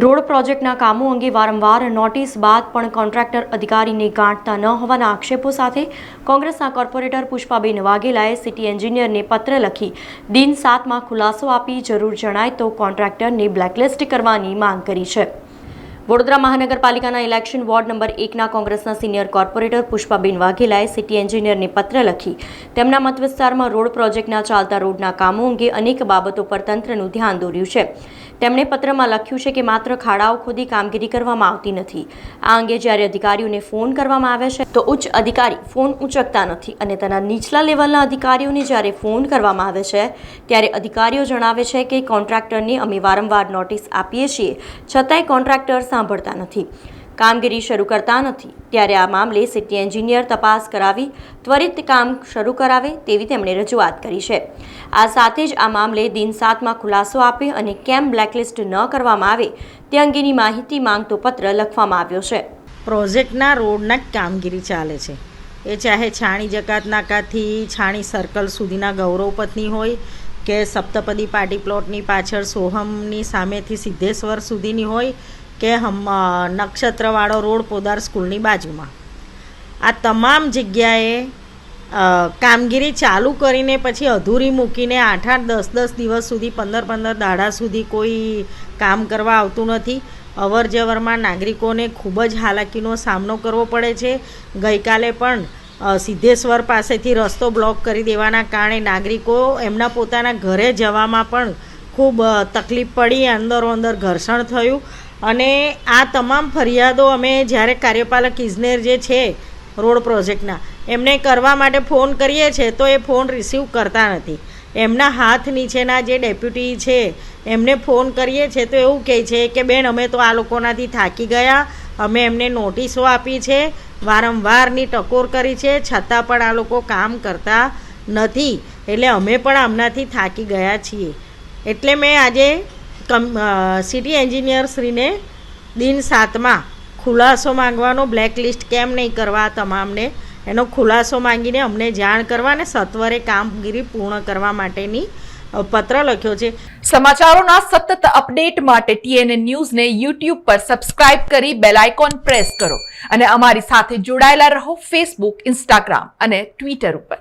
Road પ્રોજેક્ટના કામો અંગે વારંવાર નોટિસ બાદ પણ કોન્ટ્રાક્ટર અધિકારીને ગાંઠતા ન હોવાના આક્ષેપો સાથે કોંગ્રેસના કોર્પોરેટર પુષ્પાબેન વાઘેલાએ સિટી એન્જિનિયરને પત્ર લખી દિન 7માં ખુલાસો આપી જરૂર જણાય તો કોન્ટ્રાક્ટરને બ્લેકલિસ્ટ કરવાની માંગ કરી છે। વડોદરા મહાનગરપાલિકાના ઇલેક્શન વોર્ડ નંબર 1ના કોંગ્રેસના સિનિયર કોર્પોરેટર પુષ્પાબેન વાઘેલાએ સિટી એન્જિનિયરને પત્ર લખી તેમના મત વિસ્તારમાં રોડ પ્રોજેક્ટના ચાલતા રોડના કામો અંગે અનેક બાબતો પર તંત્રનું ધ્યાન દોર્યું છે। તેમણે પત્રમાં લખ્યું છે કે માત્ર ખાડાઓ ખોદી કામગીરી કરવામાં આવતી નથી। આ અંગે જ્યારે અધિકારીઓને ફોન કરવામાં આવે છે તો ઉચ્ચ અધિકારી ફોન ઉંચકતા નથી અને તેના નીચલા લેવલના અધિકારીઓને જ્યારે ફોન કરવામાં આવે છે ત્યારે અધિકારીઓ જણાવે છે કે કોન્ટ્રાક્ટરને અમે વારંવાર નોટિસ આપીએ છીએ છતાંય કોન્ટ્રાક્ટર સાંભળતા નથી, કામગીરી શરૂ કરતા નથી। ત્યારે આ મામલે સિટી એન્જિનિયર તપાસ કરાવી ત્વરિત કામ શરૂ કરાવે તેવી તેમણે રજૂઆત કરી છે। આ સાથે જ આ મામલે દિન 7માં ખુલાસો આપે અને કેમ બ્લેકલિસ્ટ ન કરવામાં આવે તે અંગેની માહિતી માંગતો પત્ર લખવામાં આવ્યો છે। પ્રોજેક્ટના રોડના કામગીરી ચાલે છે, એ ચાહે છાણી જકાત નાકાથી છાણી સર્કલ સુધીના ગૌરવ પત્ની હોય કે સપ્તપદી પાર્ટી પ્લોટની પાછળ સોહમની સામેથી સિદ્ધેશ્વર સુધીની હોય કે નક્ષત્રવાળો રોડ પોદાર સ્કૂલની બાજુમાં, આ તમામ જગ્યાએ કામગીરી ચાલુ કરીને પછી અધૂરી મૂકીને 8-8, 10-10 દિવસ સુધી 15-15 દાડા સુધી કોઈ કામ કરવા આવતું નથી। અવર જવરમાં નાગરિકોને ખૂબ જ હાલાકીનો સામનો કરવો પડે છે। ગઈકાલે પણ સિદ્ધેશ્વર પાસેથી રસ્તો બ્લોક કરી દેવાના કારણે નાગરિકો એમના પોતાના ઘરે જવામાં પણ ખૂબ તકલીફ પડી, અંદરો અંદર ઘર્ષણ થયું અને આ તમામ ફરિયાદો અમે જ્યારે કાર્યપાલક ઇજનેર જે છે રોડ પ્રોજેક્ટના એમને કરવા માટે ફોન કરીએ છીએ તો એ ફોન રિસીવ કરતા નથી। એમના હાથ નીચેના જે ડેપ્યુટી છે એમને ફોન કરીએ છીએ તો એવું કહે છે કે બેન અમે તો આ લોકોનાથી થાકી ગયા, અમે એમને નોટિસો આપી છે, વારંવારની ટકોર કરી છે, છતાં પણ આ લોકો કામ કરતા નથી, એટલે અમે પણ આમનાથી થાકી ગયા છીએ। એટલે મેં આજે સિટી એન્જિનિયર શ્રીને દિન 7માં ખુલાસો માંગવાનો, બ્લેકલિસ્ટ કેમ નહીં કરવા તમામને એનો ખુલાસો માંગીને અમને જાણ કરવા અને સત્વરે કામગીરી પૂર્ણ કરવા માટેની પત્ર લખ્યો છે। સમાચારોના સતત અપડેટ માટે TNN ન્યૂઝને YouTube પર સબસ્ક્રાઇબ કરી બેલ આઇકોન પ્રેસ કરો અને અમારી સાથે જોડાયેલા રહો Facebook, Instagram અને Twitter ઉપર।